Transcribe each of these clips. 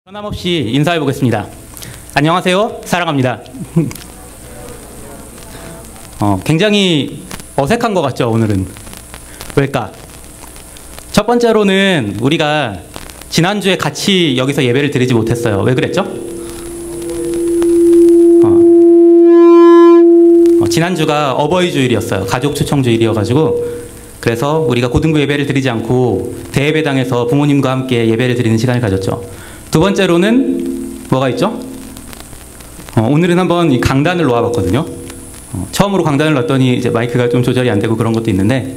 변함없이 인사해 보겠습니다. 안녕하세요. 사랑합니다. 굉장히 어색한 것 같죠, 오늘은. 왜일까? 첫 번째로는 우리가 지난주에 같이 여기서 예배를 드리지 못했어요. 왜 그랬죠? 지난주가 어버이 주일이었어요. 가족 초청 주일이어가지고, 그래서 우리가 고등부 예배를 드리지 않고 대예배당에서 부모님과 함께 예배를 드리는 시간을 가졌죠. 두 번째로는 뭐가 있죠? 오늘은 한번 이 강단을 놓아봤거든요. 처음으로 강단을 놨더니 이제 마이크가 좀 조절이 안 되고 그런 것도 있는데,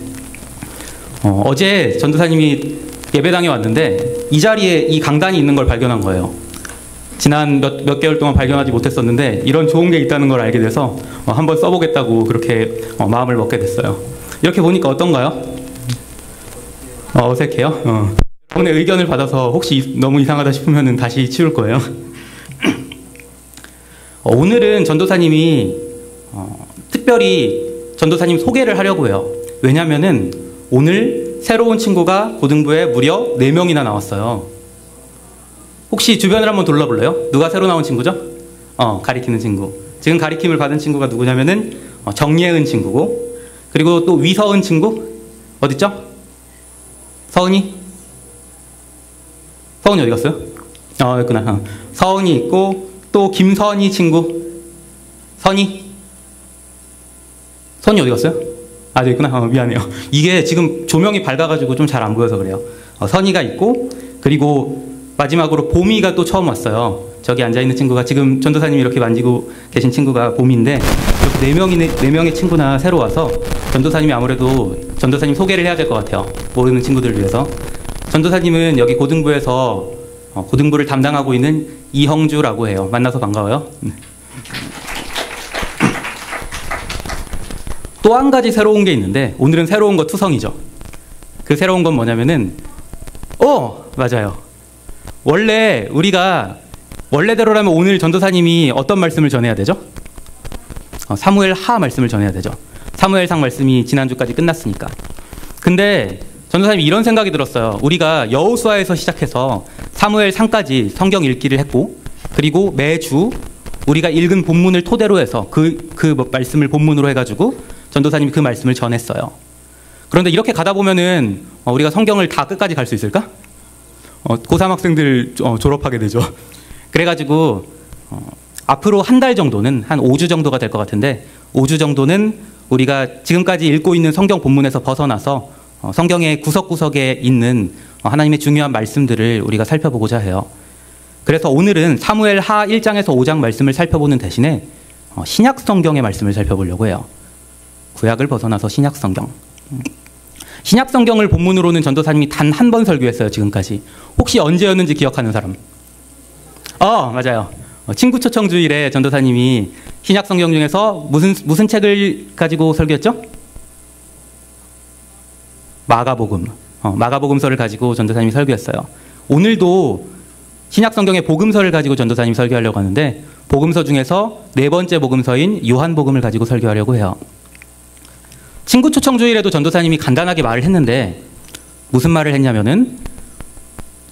어제 전도사님이 예배당에 왔는데 이 자리에 이 강단이 있는 걸 발견한 거예요. 지난 몇 개월 동안 발견하지 못했었는데 이런 좋은 게 있다는 걸 알게 돼서 한번 써보겠다고 그렇게 마음을 먹게 됐어요. 이렇게 보니까 어떤가요? 어색해요? 여러분의 의견을 받아서 혹시 너무 이상하다 싶으면 다시 치울 거예요. 오늘은 전도사님이 특별히 전도사님 소개를 하려고 해요. 왜냐면은 오늘 새로운 친구가 고등부에 무려 4명이나 나왔어요. 혹시 주변을 한번 둘러볼래요? 누가 새로 나온 친구죠? 가리키는 친구. 지금 가리킴을 받은 친구가 누구냐면은 정예은 친구고, 그리고 또 위서은 친구? 어딨죠? 서은이? 서은이 어디 갔어요? 있구나. 서은이 있고, 또 김선희 친구. 선희? 선희 어디 갔어요? 저기 있구나. 미안해요. 이게 지금 조명이 밝아가지고 좀 잘 안 보여서 그래요. 선희가 있고, 그리고 마지막으로 봄이가 또 처음 왔어요. 저기 앉아있는 친구가, 지금 전도사님이 이렇게 만지고 계신 친구가 봄인데, 이렇게 4명의 친구나 새로 와서 전도사님이 아무래도 전도사님 소개를 해야 될 것 같아요. 모르는 친구들을 위해서. 전도사님은 여기 고등부에서 고등부를 담당하고 있는 이형주라고 해요. 만나서 반가워요. 또 한 가지 새로운 게 있는데, 오늘은 새로운 거 투성이죠. 그 새로운 건 뭐냐면은, 맞아요. 원래 우리가 원래대로라면 오늘 전도사님이 어떤 말씀을 전해야 되죠? 사무엘하 말씀을 전해야 되죠. 사무엘상 말씀이 지난주까지 끝났으니까. 근데 전도사님이 이런 생각이 들었어요. 우리가 여호수아에서 시작해서 사무엘상까지 성경 읽기를 했고, 그리고 매주 우리가 읽은 본문을 토대로 해서 그 말씀을 본문으로 해가지고 전도사님이 그 말씀을 전했어요. 그런데 이렇게 가다 보면은 우리가 성경을 다 끝까지 갈 수 있을까? 고3 학생들 졸업하게 되죠. 그래가지고 앞으로 한 달 정도는, 한 5주 정도가 될 것 같은데, 5주 정도는 우리가 지금까지 읽고 있는 성경 본문에서 벗어나서 성경의 구석구석에 있는 하나님의 중요한 말씀들을 우리가 살펴보고자 해요. 그래서 오늘은 사무엘하 1장에서 5장 말씀을 살펴보는 대신에 신약 성경의 말씀을 살펴보려고 해요. 구약을 벗어나서 신약 성경. 신약 성경을 본문으로는 전도사님이 단 한 번 설교했어요, 지금까지. 혹시 언제였는지 기억하는 사람? 맞아요. 친구 초청 주일에 전도사님이 신약 성경 중에서 무슨 책을 가지고 설교했죠? 마가복음. 마가복음서를 가지고 전도사님이 설교했어요. 오늘도 신약 성경의 복음서를 가지고 전도사님이 설교하려고 하는데, 복음서 중에서 4번째 복음서인 요한복음을 가지고 설교하려고 해요. 친구 초청 주일에도 전도사님이 간단하게 말을 했는데, 무슨 말을 했냐면은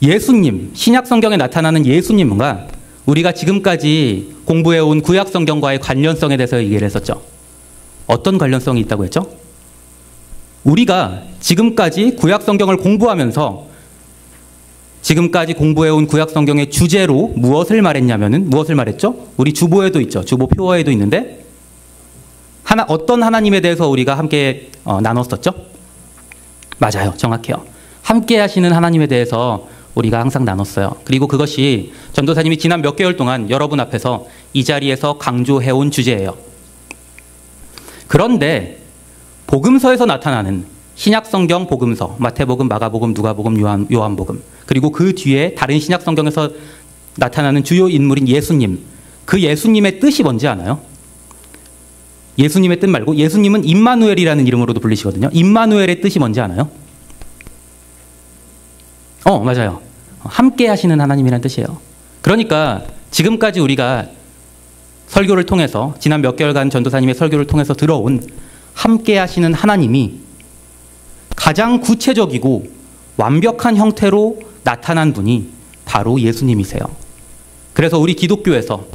예수님, 신약 성경에 나타나는 예수님과 우리가 지금까지 공부해온 구약 성경과의 관련성에 대해서 얘기를 했었죠. 어떤 관련성이 있다고 했죠? 우리가 지금까지 구약 성경을 공부하면서 지금까지 공부해온 구약 성경의 주제로 무엇을 말했냐면은, 무엇을 말했죠? 우리 주보에도 있죠. 주보 표어에도 있는데, 어떤 하나님에 대해서 우리가 함께 나눴었죠? 맞아요. 정확해요. 함께 하시는 하나님에 대해서 우리가 항상 나눴어요. 그리고 그것이 전도사님이 지난 몇 개월 동안 여러분 앞에서 이 자리에서 강조해온 주제예요. 그런데 복음서에서 나타나는 신약 성경 복음서, 마태복음, 마가복음, 누가복음, 요한복음, 그리고 그 뒤에 다른 신약 성경에서 나타나는 주요 인물인 예수님, 그 예수님의 뜻이 뭔지 아나요? 예수님의 뜻 말고 예수님은 임마누엘이라는 이름으로도 불리시거든요. 임마누엘의 뜻이 뭔지 아나요? 맞아요. 함께 하시는 하나님이라는 뜻이에요. 그러니까 지금까지 우리가 설교를 통해서, 지난 몇 개월간 전도사님의 설교를 통해서 들어온 함께 하시는 하나님이 가장 구체적이고 완벽한 형태로 나타난 분이 바로 예수님이세요. 그래서 우리 기독교에서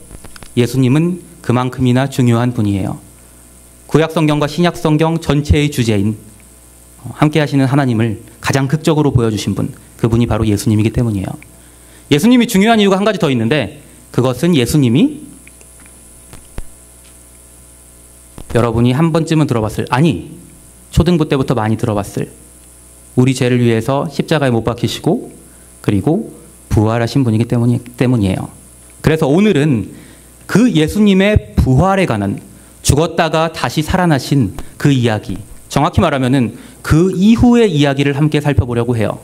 예수님은 그만큼이나 중요한 분이에요. 구약성경과 신약성경 전체의 주제인 함께 하시는 하나님을 가장 극적으로 보여주신 분, 그분이 바로 예수님이기 때문이에요. 예수님이 중요한 이유가 한 가지 더 있는데, 그것은 예수님이 여러분이 한 번쯤은 들어봤을, 아니 초등부 때부터 많이 들어봤을, 우리 죄를 위해서 십자가에 못 박히시고 그리고 부활하신 분이기 때문이에요. 그래서 오늘은 그 예수님의 부활에 관한, 죽었다가 다시 살아나신 그 이야기, 정확히 말하면은 그 이후의 이야기를 함께 살펴보려고 해요.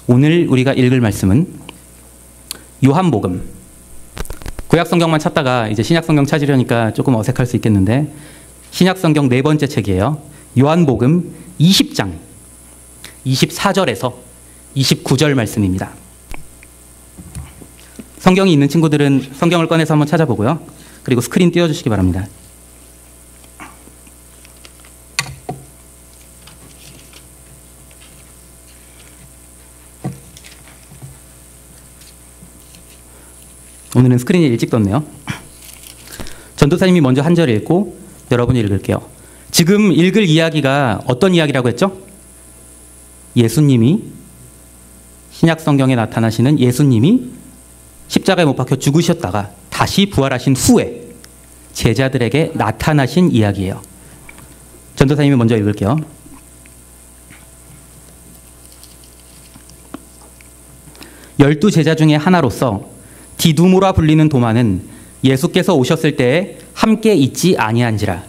오늘 우리가 읽을 말씀은 요한복음. 구약성경만 찾다가 이제 신약성경 찾으려니까 조금 어색할 수 있겠는데, 신약성경 네 번째 책이에요. 요한복음 20장 24절에서 29절 말씀입니다. 성경이 있는 친구들은 성경을 꺼내서 한번 찾아보고요. 그리고 스크린 띄워주시기 바랍니다. 오늘은 스크린이 일찍 떴네요. 전도사님이 먼저 한 절 읽고 여러분이 읽을게요. 지금 읽을 이야기가 어떤 이야기라고 했죠? 예수님이, 신약성경에 나타나시는 예수님이 십자가에 못 박혀 죽으셨다가 다시 부활하신 후에 제자들에게 나타나신 이야기예요. 전도사님이 먼저 읽을게요. 열두 제자 중에 하나로서 디두모라 불리는 도마는 예수께서 오셨을 때에 함께 있지 아니한지라.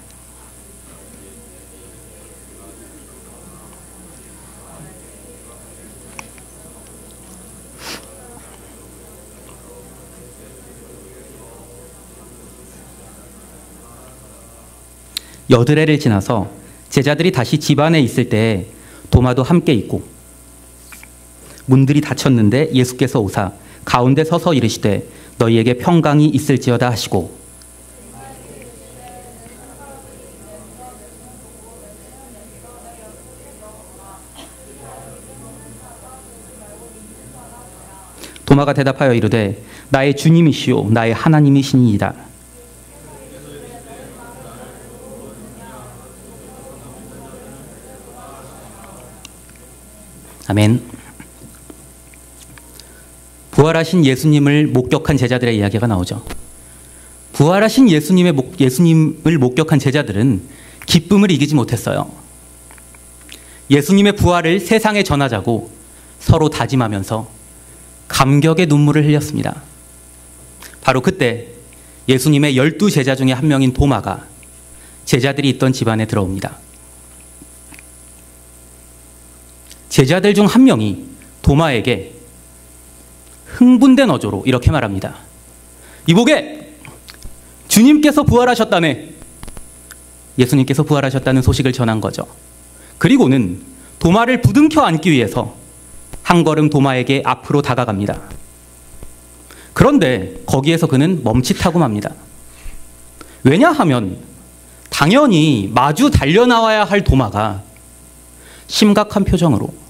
여드레를 지나서 제자들이 다시 집 안에 있을 때에 도마도 함께 있고, 문들이 닫혔는데 예수께서 오사 가운데 서서 이르시되 너희에게 평강이 있을지어다 하시고, 도마가 대답하여 이르되 나의 주님이시오 나의 하나님이시니이다. 아멘. 부활하신 예수님을 목격한 제자들의 이야기가 나오죠. 부활하신 예수님을 목격한 제자들은 기쁨을 이기지 못했어요. 예수님의 부활을 세상에 전하자고 서로 다짐하면서 감격의 눈물을 흘렸습니다. 바로 그때 예수님의 12제자 중에 한 명인 도마가 제자들이 있던 집안에 들어옵니다. 제자들 중 한 명이 도마에게 흥분된 어조로 이렇게 말합니다. 이보게, 주님께서 부활하셨다네. 예수님께서 부활하셨다는 소식을 전한 거죠. 그리고는 도마를 부둥켜 안기 위해서 한 걸음 도마에게 앞으로 다가갑니다. 그런데 거기에서 그는 멈칫하고 맙니다. 왜냐하면 당연히 마주 달려나와야 할 도마가 심각한 표정으로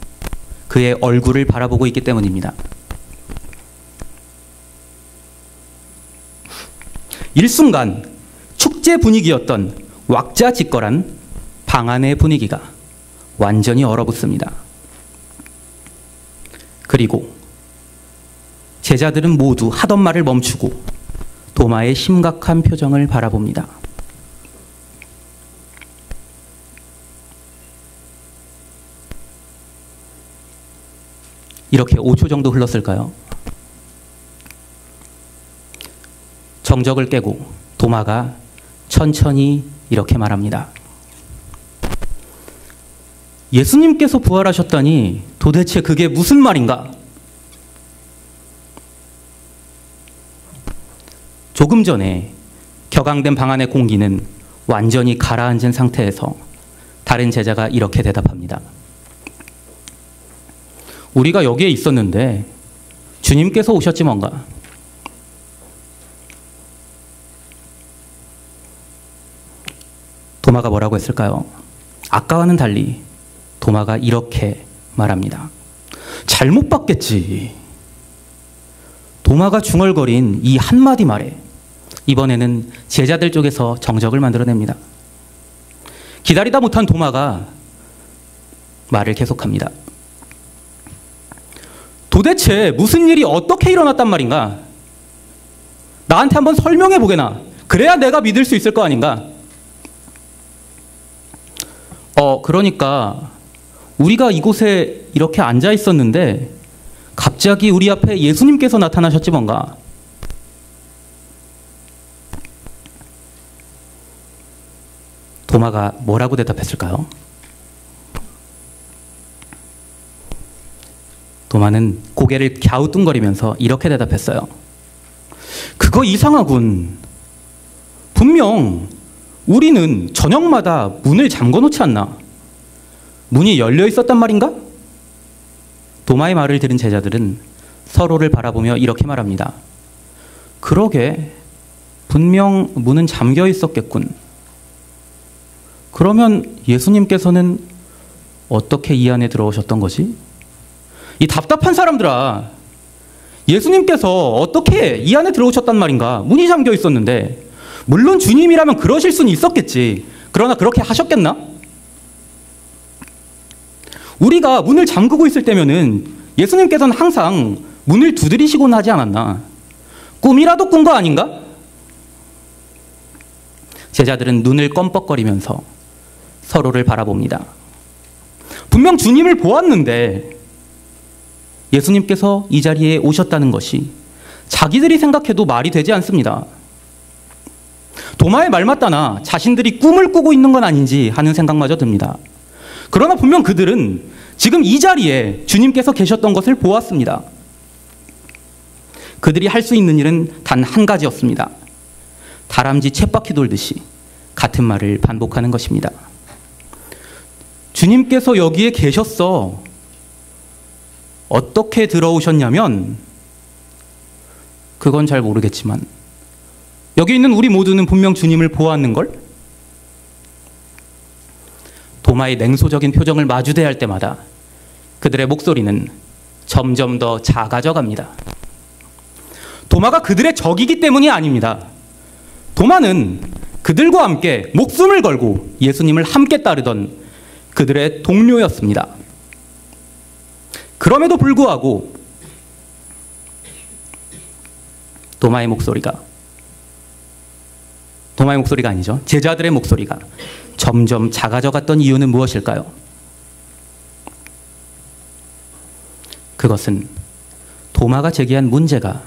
그의 얼굴을 바라보고 있기 때문입니다. 일순간 축제 분위기였던 왁자지껄한 방 안의 분위기가 완전히 얼어붙습니다. 그리고 제자들은 모두 하던 말을 멈추고 도마의 심각한 표정을 바라봅니다. 이렇게 5초 정도 흘렀을까요? 정적을 깨고 도마가 천천히 이렇게 말합니다. 예수님께서 부활하셨다니 도대체 그게 무슨 말인가? 조금 전에 격앙된 방 안의 공기는 완전히 가라앉은 상태에서 다른 제자가 이렇게 대답합니다. 우리가 여기에 있었는데 주님께서 오셨지 뭔가. 도마가 뭐라고 했을까요? 아까와는 달리 도마가 이렇게 말합니다. 잘못 봤겠지. 도마가 중얼거린 이 한마디 말에 이번에는 제자들 쪽에서 정적을 만들어냅니다. 기다리다 못한 도마가 말을 계속합니다. 도대체 무슨 일이 어떻게 일어났단 말인가? 나한테 한번 설명해 보게나. 그래야 내가 믿을 수 있을 거 아닌가? 그러니까 우리가 이곳에 이렇게 앉아 있었는데 갑자기 우리 앞에 예수님께서 나타나셨지 뭔가. 도마가 뭐라고 대답했을까요? 도마는 고개를 갸우뚱거리면서 이렇게 대답했어요. 그거 이상하군. 분명 우리는 저녁마다 문을 잠궈놓지 않나? 문이 열려 있었단 말인가? 도마의 말을 들은 제자들은 서로를 바라보며 이렇게 말합니다. 그러게, 분명 문은 잠겨 있었겠군. 그러면 예수님께서는 어떻게 이 안에 들어오셨던 거지? 이 답답한 사람들아, 예수님께서 어떻게 이 안에 들어오셨단 말인가? 문이 잠겨 있었는데. 물론 주님이라면 그러실 수는 있었겠지. 그러나 그렇게 하셨겠나? 우리가 문을 잠그고 있을 때면은 예수님께서는 항상 문을 두드리시곤 하지 않았나? 꿈이라도 꾼 거 아닌가? 제자들은 눈을 껌뻑거리면서 서로를 바라봅니다. 분명 주님을 보았는데 예수님께서 이 자리에 오셨다는 것이 자기들이 생각해도 말이 되지 않습니다. 도마의 말 맞다나 자신들이 꿈을 꾸고 있는 건 아닌지 하는 생각마저 듭니다. 그러나 분명 그들은 지금 이 자리에 주님께서 계셨던 것을 보았습니다. 그들이 할 수 있는 일은 단 한 가지였습니다. 다람쥐 쳇바퀴 돌듯이 같은 말을 반복하는 것입니다. 주님께서 여기에 계셨어. 어떻게 들어오셨냐면, 그건 잘 모르겠지만 여기 있는 우리 모두는 분명 주님을 보았는걸? 도마의 냉소적인 표정을 마주대할 때마다 그들의 목소리는 점점 더 작아져 갑니다. 도마가 그들의 적이기 때문이 아닙니다. 도마는 그들과 함께 목숨을 걸고 예수님을 함께 따르던 그들의 동료였습니다. 그럼에도 불구하고 도마의 목소리가 아니죠. 제자들의 목소리가 점점 작아져 갔던 이유는 무엇일까요? 그것은 도마가 제기한 문제가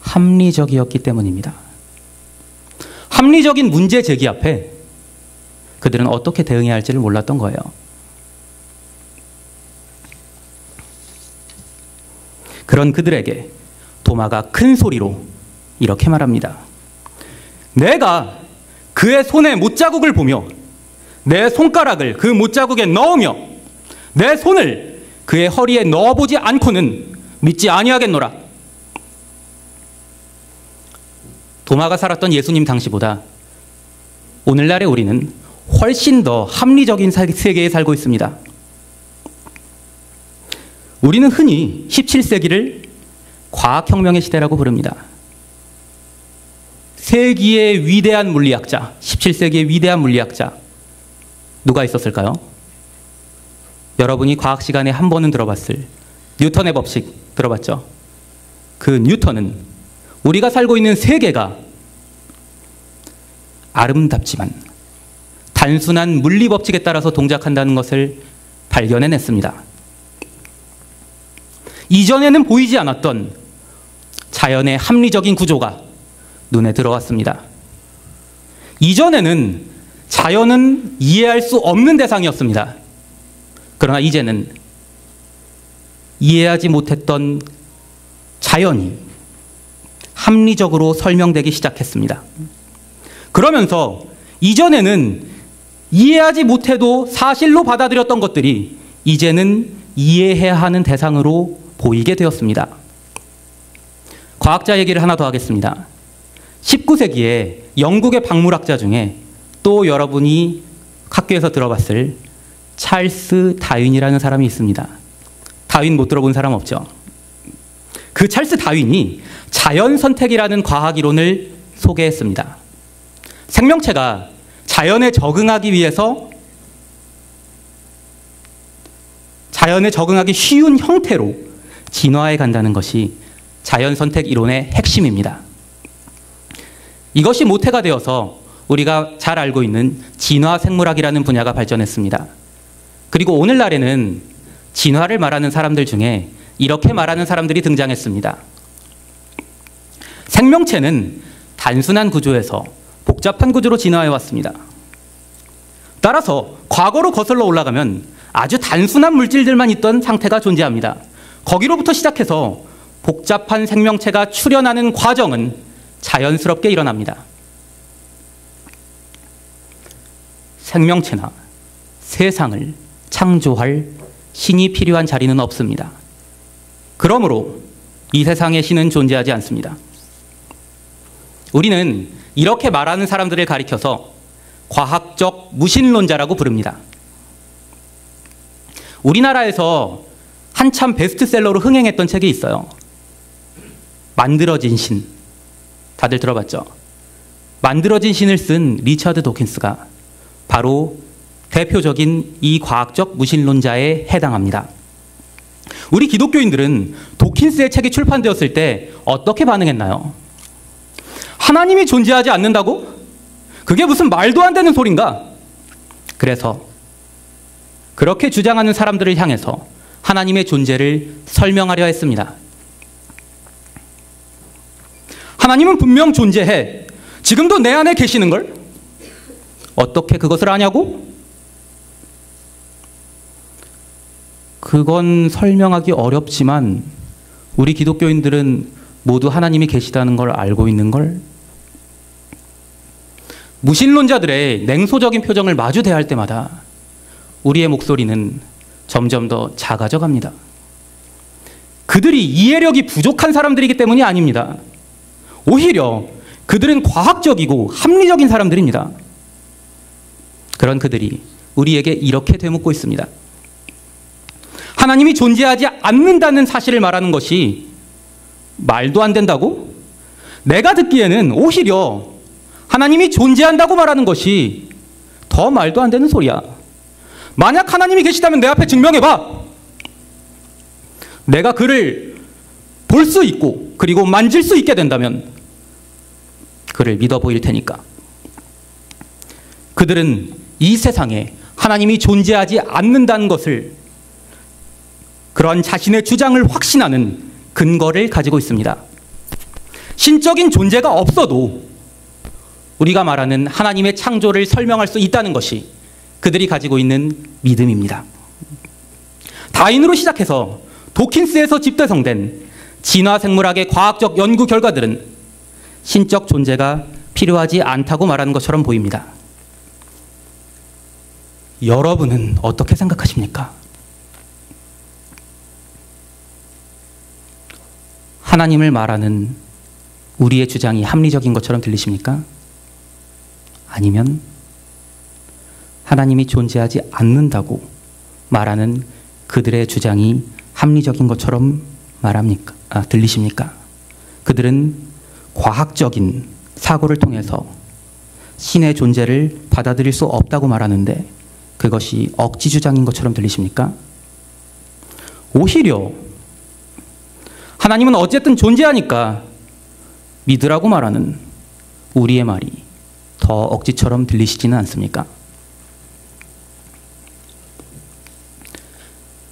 합리적이었기 때문입니다. 합리적인 문제 제기 앞에 그들은 어떻게 대응해야 할지를 몰랐던 거예요. 그런 그들에게 도마가 큰 소리로 이렇게 말합니다. 내가 그의 손에 못자국을 보며 내 손가락을 그 못자국에 넣으며 내 손을 그의 허리에 넣어보지 않고는 믿지 아니하겠노라. 도마가 살았던 예수님 당시보다 오늘날의 우리는 훨씬 더 합리적인 세계에 살고 있습니다. 우리는 흔히 17세기를 과학혁명의 시대라고 부릅니다. 세기의 위대한 물리학자, 17세기의 위대한 물리학자, 누가 있었을까요? 여러분이 과학 시간에 한 번은 들어봤을 뉴턴의 법칙 들어봤죠? 그 뉴턴은 우리가 살고 있는 세계가 아름답지만 단순한 물리 법칙에 따라서 동작한다는 것을 발견해냈습니다. 이전에는 보이지 않았던 자연의 합리적인 구조가 눈에 들어왔습니다. 이전에는 자연은 이해할 수 없는 대상이었습니다. 그러나 이제는 이해하지 못했던 자연이 합리적으로 설명되기 시작했습니다. 그러면서 이전에는 이해하지 못해도 사실로 받아들였던 것들이 이제는 이해해야 하는 대상으로 보이게 되었습니다. 과학자 얘기를 하나 더 하겠습니다. 19세기에 영국의 박물학자 중에 또 여러분이 학교에서 들어봤을 찰스 다윈이라는 사람이 있습니다. 다윈 못 들어본 사람 없죠? 그 찰스 다윈이 자연 선택이라는 과학 이론을 소개했습니다. 생명체가 자연에 적응하기 위해서 자연에 적응하기 쉬운 형태로 진화해 간다는 것이 자연 선택 이론의 핵심입니다. 이것이 모태가 되어서 우리가 잘 알고 있는 진화 생물학이라는 분야가 발전했습니다. 그리고 오늘날에는 진화를 말하는 사람들 중에 이렇게 말하는 사람들이 등장했습니다. 생명체는 단순한 구조에서 복잡한 구조로 진화해 왔습니다. 따라서 과거로 거슬러 올라가면 아주 단순한 물질들만 있던 상태가 존재합니다. 거기로부터 시작해서 복잡한 생명체가 출현하는 과정은 자연스럽게 일어납니다. 생명체나 세상을 창조할 신이 필요한 자리는 없습니다. 그러므로 이 세상에 신은 존재하지 않습니다. 우리는 이렇게 말하는 사람들을 가리켜서 과학적 무신론자라고 부릅니다. 우리나라에서 한참 베스트셀러로 흥행했던 책이 있어요. 만들어진 신. 다들 들어봤죠? 만들어진 신을 쓴 리처드 도킨스가 바로 대표적인 이 과학적 무신론자에 해당합니다. 우리 기독교인들은 도킨스의 책이 출판되었을 때 어떻게 반응했나요? 하나님이 존재하지 않는다고? 그게 무슨 말도 안 되는 소린가? 그래서 그렇게 주장하는 사람들을 향해서 하나님의 존재를 설명하려 했습니다. 하나님은 분명 존재해. 지금도 내 안에 계시는걸? 어떻게 그것을 아냐고? 그건 설명하기 어렵지만 우리 기독교인들은 모두 하나님이 계시다는 걸 알고 있는걸? 무신론자들의 냉소적인 표정을 마주 대할 때마다 우리의 목소리는 점점 더 작아져 갑니다. 그들이 이해력이 부족한 사람들이기 때문이 아닙니다. 오히려 그들은 과학적이고 합리적인 사람들입니다. 그런 그들이 우리에게 이렇게 되묻고 있습니다. 하나님이 존재하지 않는다는 사실을 말하는 것이 말도 안 된다고? 내가 듣기에는 오히려 하나님이 존재한다고 말하는 것이 더 말도 안 되는 소리야. 만약 하나님이 계시다면 내 앞에 증명해봐. 내가 그를 볼 수 있고 그리고 만질 수 있게 된다면 그를 믿어 보일 테니까. 그들은 이 세상에 하나님이 존재하지 않는다는 것을, 그런 자신의 주장을 확신하는 근거를 가지고 있습니다. 신적인 존재가 없어도 우리가 말하는 하나님의 창조를 설명할 수 있다는 것이 그들이 가지고 있는 믿음입니다. 다윈으로 시작해서 도킨스에서 집대성된 진화생물학의 과학적 연구 결과들은 신적 존재가 필요하지 않다고 말하는 것처럼 보입니다. 여러분은 어떻게 생각하십니까? 하나님을 말하는 우리의 주장이 합리적인 것처럼 들리십니까? 아니면 하나님이 존재하지 않는다고 말하는 그들의 주장이 합리적인 것처럼 들리십니까? 그들은 과학적인 사고를 통해서 신의 존재를 받아들일 수 없다고 말하는데 그것이 억지 주장인 것처럼 들리십니까? 오히려 하나님은 어쨌든 존재하니까 믿으라고 말하는 우리의 말이 더 억지처럼 들리시지는 않습니까?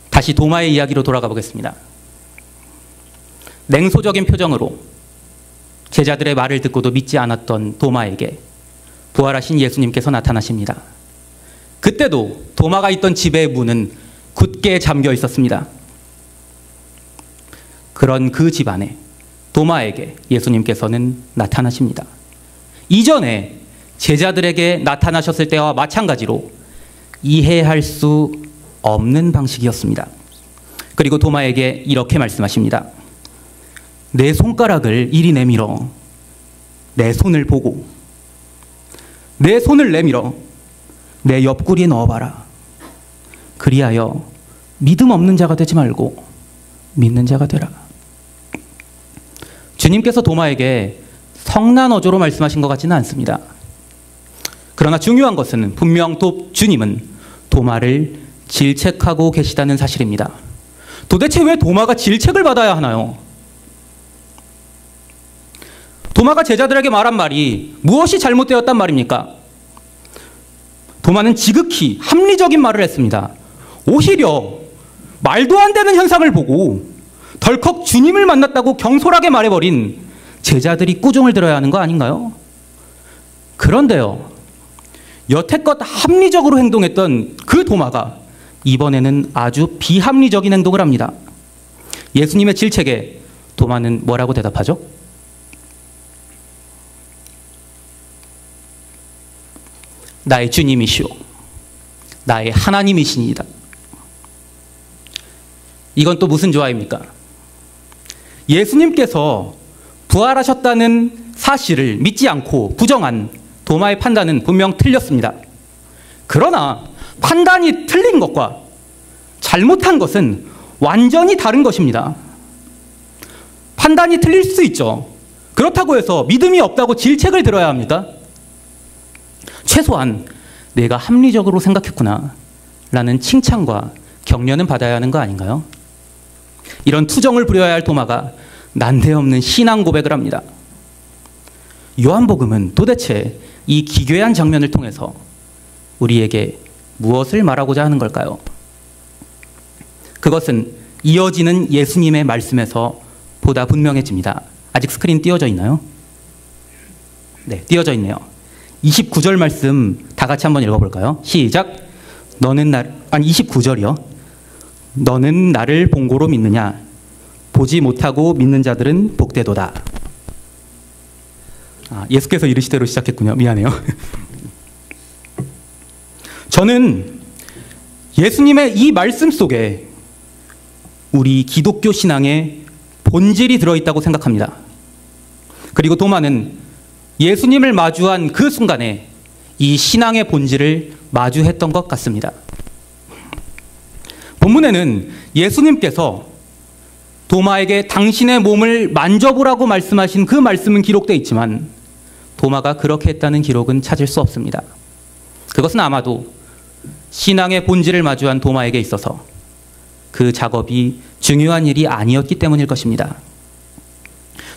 다시 도마의 이야기로 돌아가 보겠습니다. 냉소적인 표정으로 제자들의 말을 듣고도 믿지 않았던 도마에게 부활하신 예수님께서 나타나십니다. 그때도 도마가 있던 집의 문은 굳게 잠겨 있었습니다. 그런 그 집안에 도마에게 예수님께서는 나타나십니다. 이전에 제자들에게 나타나셨을 때와 마찬가지로 이해할 수 없는 방식이었습니다. 그리고 도마에게 이렇게 말씀하십니다. 내 손가락을 이리 내밀어 내 손을 보고 내 손을 내밀어 내 옆구리에 넣어봐라. 그리하여 믿음 없는 자가 되지 말고 믿는 자가 되라. 주님께서 도마에게 성난어조로 말씀하신 것 같지는 않습니다. 그러나 중요한 것은 분명 주님은 도마를 질책하고 계시다는 사실입니다. 도대체 왜 도마가 질책을 받아야 하나요? 도마가 제자들에게 말한 말이 무엇이 잘못되었단 말입니까? 도마는 지극히 합리적인 말을 했습니다. 오히려 말도 안 되는 현상을 보고 덜컥 주님을 만났다고 경솔하게 말해버린 제자들이 꾸중을 들어야 하는 거 아닌가요? 그런데요, 여태껏 합리적으로 행동했던 그 도마가 이번에는 아주 비합리적인 행동을 합니다. 예수님의 질책에 도마는 뭐라고 대답하죠? 나의 주님이시오, 나의 하나님이시니이다. 이건 또 무슨 조화입니까? 예수님께서 부활하셨다는 사실을 믿지 않고 부정한 도마의 판단은 분명 틀렸습니다. 그러나 판단이 틀린 것과 잘못한 것은 완전히 다른 것입니다. 판단이 틀릴 수 있죠. 그렇다고 해서 믿음이 없다고 질책을 들어야 합니까? 최소한 내가 합리적으로 생각했구나 라는 칭찬과 격려는 받아야 하는 거 아닌가요? 이런 투정을 부려야 할 도마가 난데없는 신앙 고백을 합니다. 요한복음은 도대체 이 기괴한 장면을 통해서 우리에게 무엇을 말하고자 하는 걸까요? 그것은 이어지는 예수님의 말씀에서 보다 분명해집니다. 아직 스크린 띄워져 있나요? 네, 띄워져 있네요. 29절 말씀 다 같이 한번 읽어볼까요? 시작. 29절이요. 너는 나를 본고로 믿느냐? 보지 못하고 믿는 자들은 복되도다. 예수께서 이르시대로 시작했군요. 미안해요. 저는 예수님의 이 말씀 속에 우리 기독교 신앙의 본질이 들어있다고 생각합니다. 그리고 도마는 예수님을 마주한 그 순간에 이 신앙의 본질을 마주했던 것 같습니다. 본문에는 예수님께서 도마에게 당신의 몸을 만져보라고 말씀하신 그 말씀은 기록되어 있지만 도마가 그렇게 했다는 기록은 찾을 수 없습니다. 그것은 아마도 신앙의 본질을 마주한 도마에게 있어서 그 작업이 중요한 일이 아니었기 때문일 것입니다.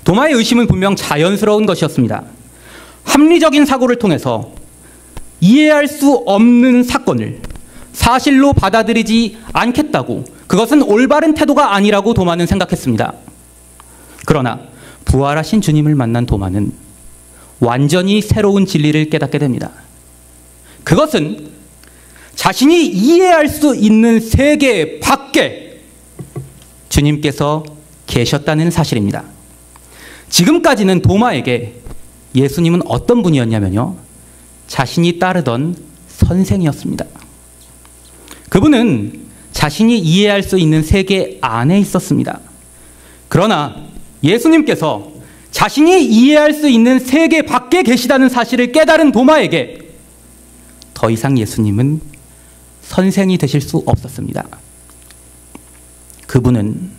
도마의 의심은 분명 자연스러운 것이었습니다. 합리적인 사고를 통해서 이해할 수 없는 사건을 사실로 받아들이지 않겠다고, 그것은 올바른 태도가 아니라고 도마는 생각했습니다. 그러나 부활하신 주님을 만난 도마는 완전히 새로운 진리를 깨닫게 됩니다. 그것은 자신이 이해할 수 있는 세계 밖에 주님께서 계셨다는 사실입니다. 지금까지는 도마에게 예수님은 어떤 분이었냐면요, 자신이 따르던 선생이었습니다. 그분은 자신이 이해할 수 있는 세계 안에 있었습니다. 그러나 예수님께서 자신이 이해할 수 있는 세계 밖에 계시다는 사실을 깨달은 도마에게 더 이상 예수님은 선생이 되실 수 없었습니다. 그분은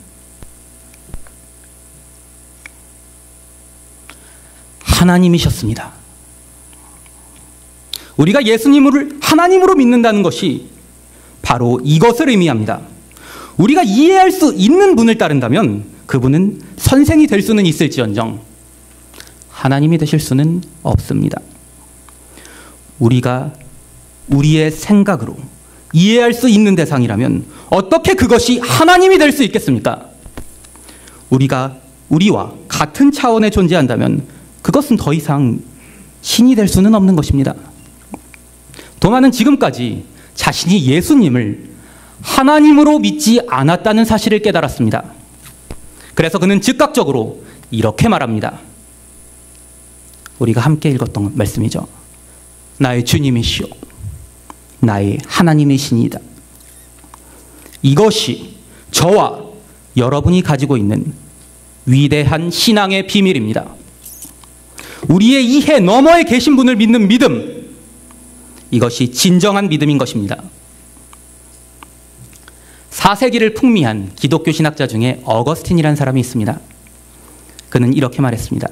하나님이셨습니다. 우리가 예수님을 하나님으로 믿는다는 것이 바로 이것을 의미합니다. 우리가 이해할 수 있는 분을 따른다면 그분은 선생이 될 수는 있을지언정 하나님이 되실 수는 없습니다. 우리가 우리의 생각으로 이해할 수 있는 대상이라면 어떻게 그것이 하나님이 될 수 있겠습니까? 우리와 같은 차원에 존재한다면 그것은 더 이상 신이 될 수는 없는 것입니다. 도마는 지금까지 자신이 예수님을 하나님으로 믿지 않았다는 사실을 깨달았습니다. 그래서 그는 즉각적으로 이렇게 말합니다. 우리가 함께 읽었던 말씀이죠. 나의 주님이시오, 나의 하나님이시니이다. 이것이 저와 여러분이 가지고 있는 위대한 신앙의 비밀입니다. 우리의 이해 너머에 계신 분을 믿는 믿음, 이것이 진정한 믿음인 것입니다. 4세기를 풍미한 기독교 신학자 중에 어거스틴이라는 사람이 있습니다. 그는 이렇게 말했습니다.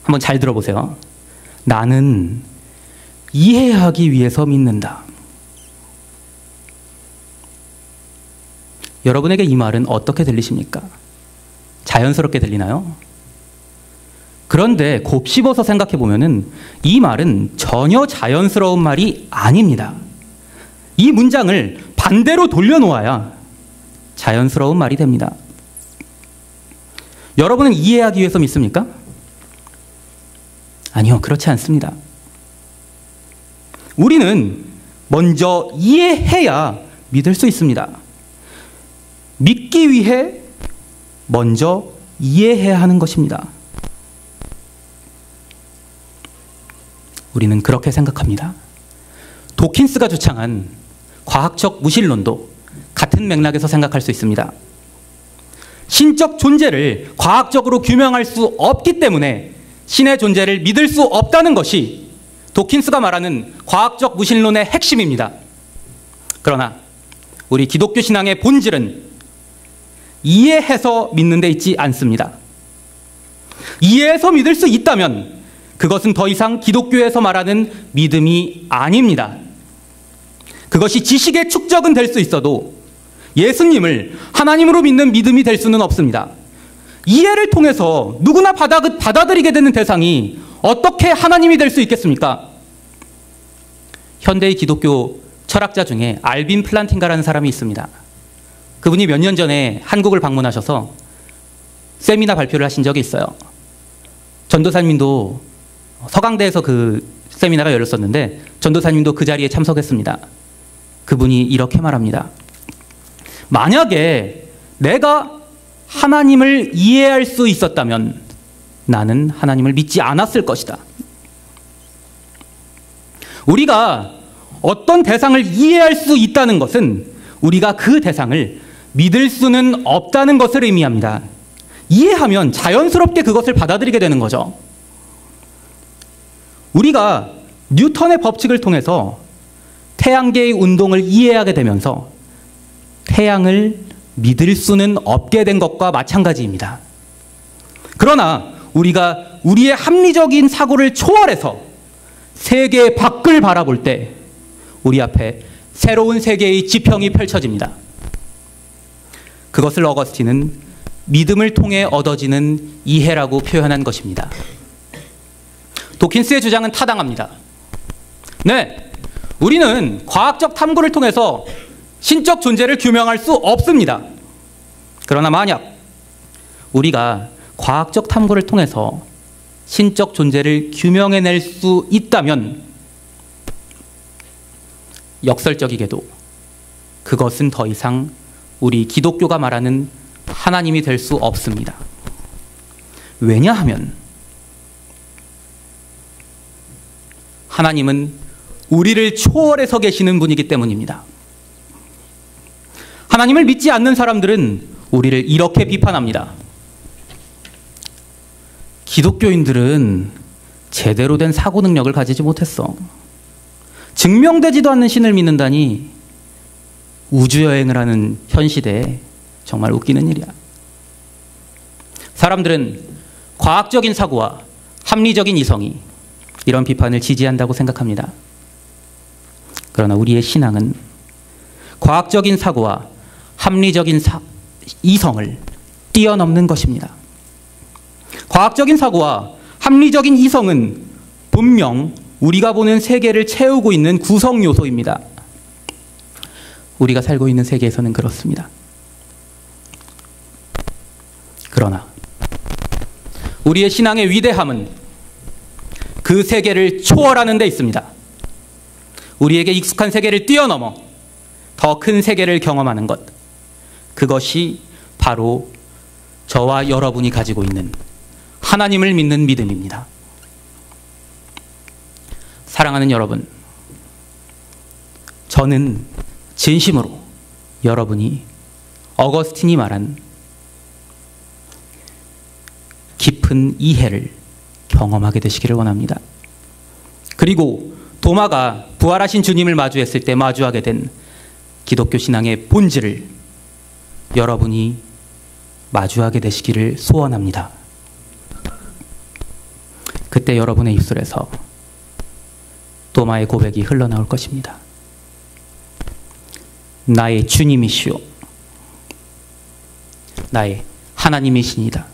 한번 잘 들어보세요. 나는 이해하기 위해서 믿는다. 여러분에게 이 말은 어떻게 들리십니까? 자연스럽게 들리나요? 그런데 곱씹어서 생각해 보면은 이 말은 전혀 자연스러운 말이 아닙니다. 이 문장을 반대로 돌려놓아야 자연스러운 말이 됩니다. 여러분은 이해하기 위해서 믿습니까? 아니요, 그렇지 않습니다. 우리는 먼저 이해해야 믿을 수 있습니다. 믿기 위해 먼저 이해해야 하는 것입니다. 우리는 그렇게 생각합니다. 도킨스가 주창한 과학적 무신론도 같은 맥락에서 생각할 수 있습니다. 신적 존재를 과학적으로 규명할 수 없기 때문에 신의 존재를 믿을 수 없다는 것이 도킨스가 말하는 과학적 무신론의 핵심입니다. 그러나 우리 기독교 신앙의 본질은 이해해서 믿는 데 있지 않습니다. 이해해서 믿을 수 있다면 그것은 더 이상 기독교에서 말하는 믿음이 아닙니다. 그것이 지식의 축적은 될 수 있어도 예수님을 하나님으로 믿는 믿음이 될 수는 없습니다. 이해를 통해서 누구나 받아들이게 되는 대상이 어떻게 하나님이 될 수 있겠습니까? 현대의 기독교 철학자 중에 알빈 플란팅가라는 사람이 있습니다. 그분이 몇 년 전에 한국을 방문하셔서 세미나 발표를 하신 적이 있어요. 전도사님도 서강대에서 그 세미나가 열렸었는데 전도사님도 그 자리에 참석했습니다. 그분이 이렇게 말합니다. 만약에 내가 하나님을 이해할 수 있었다면 나는 하나님을 믿지 않았을 것이다. 우리가 어떤 대상을 이해할 수 있다는 것은 우리가 그 대상을 믿을 수는 없다는 것을 의미합니다. 이해하면 자연스럽게 그것을 받아들이게 되는 거죠. 우리가 뉴턴의 법칙을 통해서 태양계의 운동을 이해하게 되면서 태양을 믿을 수는 없게 된 것과 마찬가지입니다. 그러나 우리가 우리의 합리적인 사고를 초월해서 세계 밖을 바라볼 때 우리 앞에 새로운 세계의 지평이 펼쳐집니다. 그것을 어거스틴은 믿음을 통해 얻어지는 이해라고 표현한 것입니다. 도킨스의 주장은 타당합니다. 네, 우리는 과학적 탐구를 통해서 신적 존재를 규명할 수 없습니다. 그러나 만약 우리가 과학적 탐구를 통해서 신적 존재를 규명해낼 수 있다면 역설적이게도 그것은 더 이상 우리 기독교가 말하는 하나님이 될 수 없습니다. 왜냐하면 하나님은 우리를 초월해서 계시는 분이기 때문입니다. 하나님을 믿지 않는 사람들은 우리를 이렇게 비판합니다. 기독교인들은 제대로 된 사고 능력을 가지지 못했어. 증명되지도 않는 신을 믿는다니 우주여행을 하는 현 시대에 정말 웃기는 일이야. 사람들은 과학적인 사고와 합리적인 이성이 이런 비판을 지지한다고 생각합니다. 그러나 우리의 신앙은 과학적인 사고와 합리적인 이성을 뛰어넘는 것입니다. 과학적인 사고와 합리적인 이성은 분명 우리가 보는 세계를 채우고 있는 구성 요소입니다. 우리가 살고 있는 세계에서는 그렇습니다. 그러나 우리의 신앙의 위대함은 그 세계를 초월하는 데 있습니다. 우리에게 익숙한 세계를 뛰어넘어 더 큰 세계를 경험하는 것, 그것이 바로 저와 여러분이 가지고 있는 하나님을 믿는 믿음입니다. 사랑하는 여러분, 저는 진심으로 여러분이 어거스틴이 말한 깊은 이해를 경험하게 되시기를 원합니다. 그리고 도마가 부활하신 주님을 마주했을 때 마주하게 된 기독교 신앙의 본질을 여러분이 마주하게 되시기를 소원합니다. 그때 여러분의 입술에서 도마의 고백이 흘러나올 것입니다. 나의 주님이시오. 나의 하나님이시니다.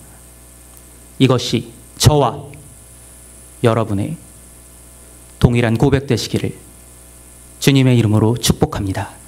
이것이 저와 여러분의 동일한 고백 되시기를 주님의 이름으로 축복합니다.